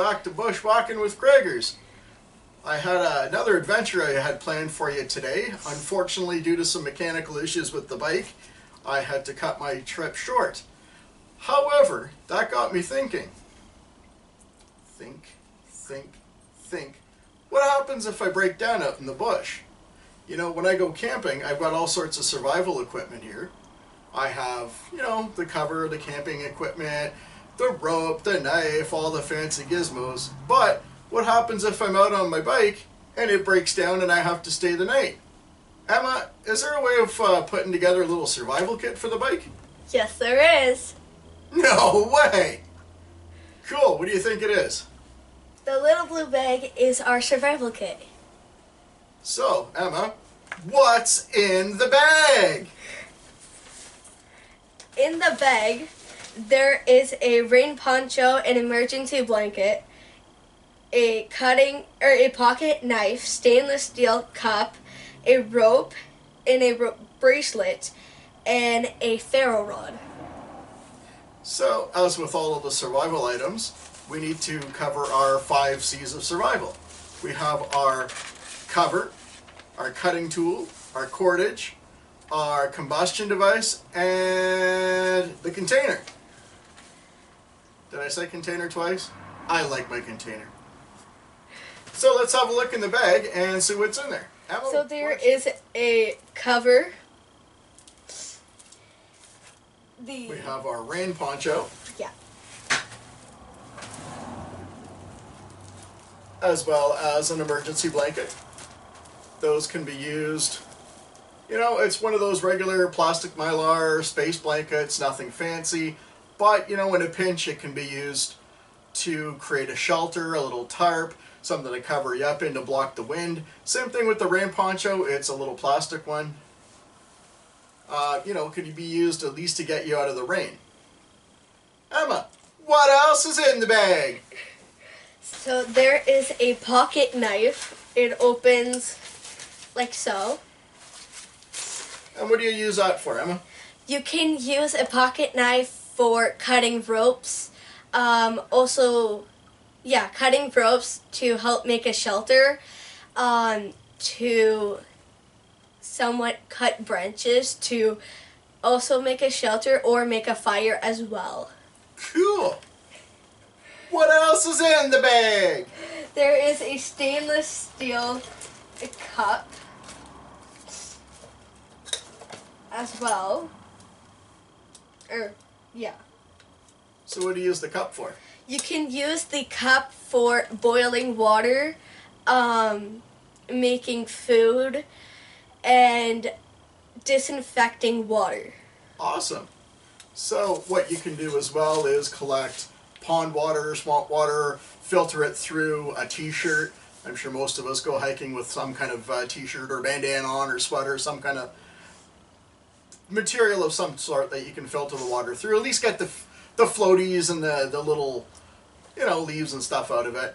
back to Bushwalking with Gregors. I had another adventure I had planned for you today. Unfortunately, due to some mechanical issues with the bike, I had to cut my trip short. However, that got me thinking. Think. What happens if I break down out in the bush? You know, when I go camping, I've got all sorts of survival equipment here. I have, the cover, the camping equipment, the rope, the knife, all the fancy gizmos. But what happens if I'm out on my bike and it breaks down and I have to stay the night? Emma, is there a way of putting together a little survival kit for the bike? Yes, there is. No way! Cool, what do you think it is? The little blue bag is our survival kit. So, Emma, what's in the bag? In the bag, there is a rain poncho, an emergency blanket, a pocket knife, stainless steel cup, a rope, and a rope bracelet, and a ferro rod. So, as with all of the survival items, we need to cover our 5 C's of survival. We have our cover, our cutting tool, our cordage, our combustion device, and the container. Did I say container twice? I like my container. So let's have a look in the bag and see what's in there. Emma, So there is a cover. We have our rain poncho. Yeah. As well as an emergency blanket. Those can be used, it's one of those regular plastic mylar space blankets, nothing fancy, but in a pinch it can be used to create a shelter, a little tarp, something to cover you up in to block the wind. Same thing with the rain poncho, it's a little plastic one. Could be used at least to get you out of the rain. Emma, what else is in the bag? So there is a pocket knife. It opens like so. And what do you use that for, Emma? You can use a pocket knife for cutting ropes. Cutting ropes to help make a shelter. To somewhat cut branches to also make a shelter or make a fire as well. Cool. What else is in the bag? There is a stainless steel cup as well. So what do you use the cup for? You can use the cup for boiling water, making food, and disinfecting water. Awesome. So what you can do as well is collect pond water, swamp water, filter it through a t-shirt. I'm sure most of us go hiking with some kind of t-shirt or bandana on or sweater, some kind of material of some sort that you can filter the water through. At least get the floaties and the little, leaves and stuff out of it.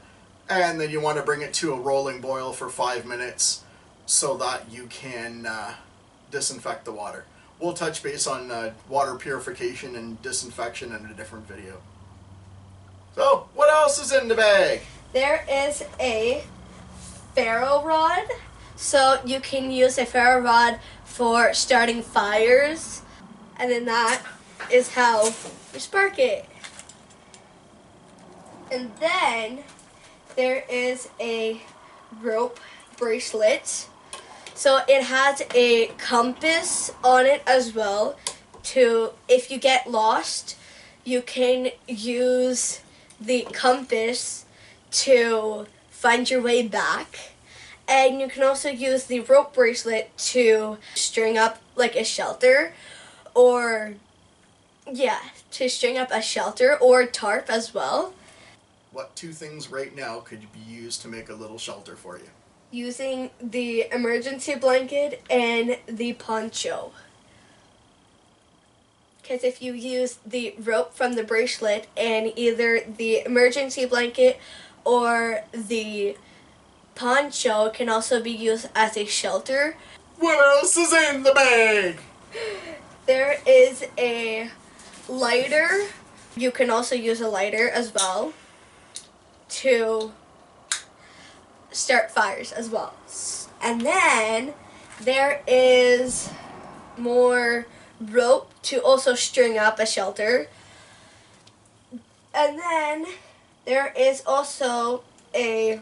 And then you want to bring it to a rolling boil for 5 minutes so that you can disinfect the water. We'll touch base on water purification and disinfection in a different video. So, what else is in the bag? There is a ferro rod. So you can use a ferro rod for starting fires. And then that is how you spark it. And then there is a rope bracelet. So it has a compass on it as well. If you get lost, you can use the compass to find your way back. And you can also use the rope bracelet to string up like a shelter or tarp as well. What 2 things right now could be used to make a little shelter for you? Using the emergency blanket and the poncho. Because if you use the rope from the bracelet and either the emergency blanket or the poncho can also be used as a shelter. What else is in the bag? There is a lighter. You can also use a lighter as well. to start fires as well. And then there is more rope to also string up a shelter. And then there is also a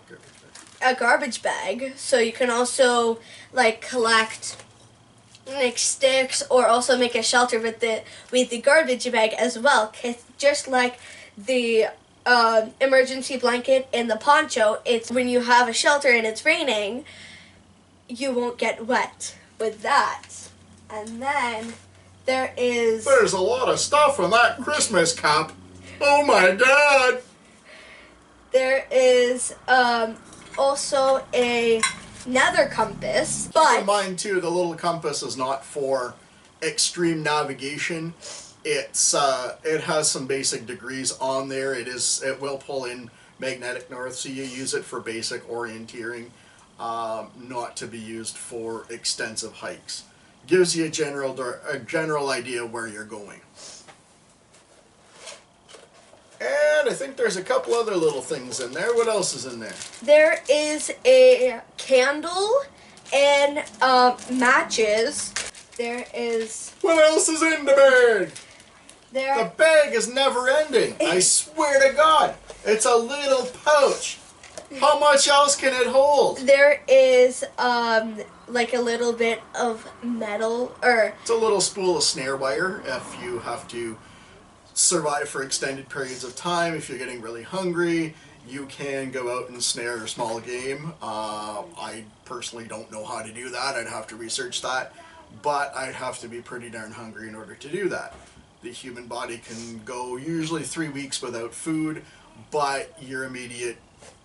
garbage bag, so you can also like collect like sticks or also make a shelter with the garbage bag as well. 'Cause just like the emergency blanket and the poncho, it's when you have a shelter and it's raining, you won't get wet with that. And then there's a lot of stuff in that Christmas cup. Oh my God! There is also another compass, but keep in mind too, the little compass is not for extreme navigation. It has some basic degrees on there. It will pull in magnetic north, so you use it for basic orienteering, not to be used for extensive hikes. Gives you a general idea where you're going. And I think there's a couple other little things in there. What else is in there? There is a candle and matches. There is... What else is in the bag? The bag is never ending. I swear to God. It's a little pouch. How much else can it hold? There is like a little bit of metal, or... It's a little spool of snare wire if you have to survive for extended periods of time. If you're getting really hungry, you can go out and snare small game. I personally don't know how to do that. I'd have to research that, but I'd have to be pretty darn hungry in order to do that. The human body can go usually 3 weeks without food, but your immediate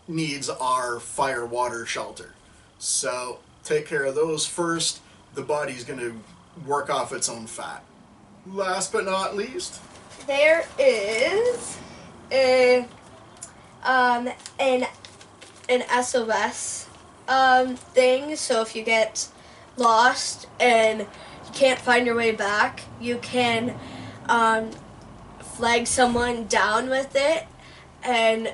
needs are fire, water, shelter. So take care of those first. The body's going to work off its own fat. Last but not least, there is an SOS thing. So if you get lost and you can't find your way back, you can flag someone down with it, and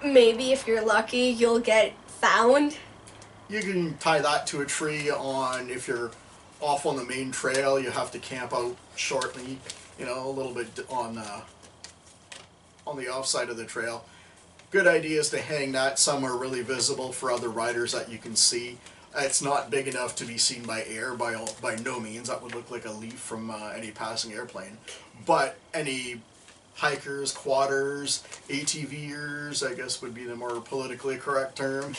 maybe if you're lucky, you'll get found. You can tie that to a tree if you're off on the main trail. You have to camp out shortly, a little bit on the off side of the trail. Good idea is to hang that somewhere really visible for other riders that you can see. It's not big enough to be seen by air, by no means. That would look like a leaf from any passing airplane. But any hikers, quadders, ATVers, I guess would be the more politically correct term.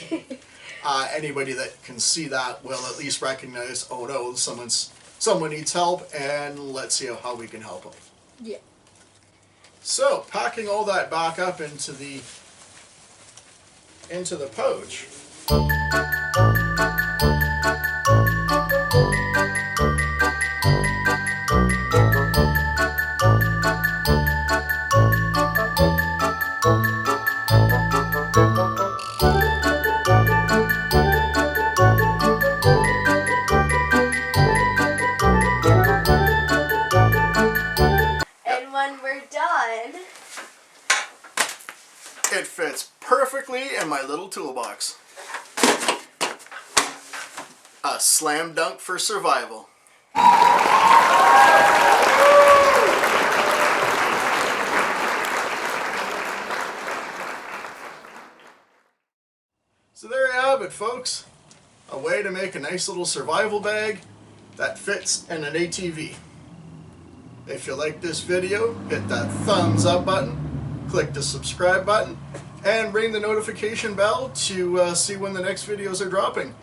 Anybody that can see that will at least recognize, oh no, someone needs help, and let's see how we can help them. Yeah. So, packing all that back up into the pouch. And when we're done, it fits perfectly in my little toolbox. A slam dunk for survival. So there you have it, folks. A way to make a nice little survival bag that fits in an ATV. If you like this video, hit that thumbs up button, click the subscribe button, and ring the notification bell to see when the next videos are dropping.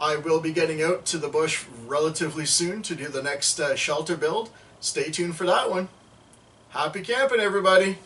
I will be getting out to the bush relatively soon to do the next shelter build. Stay tuned for that one. Happy camping, everybody!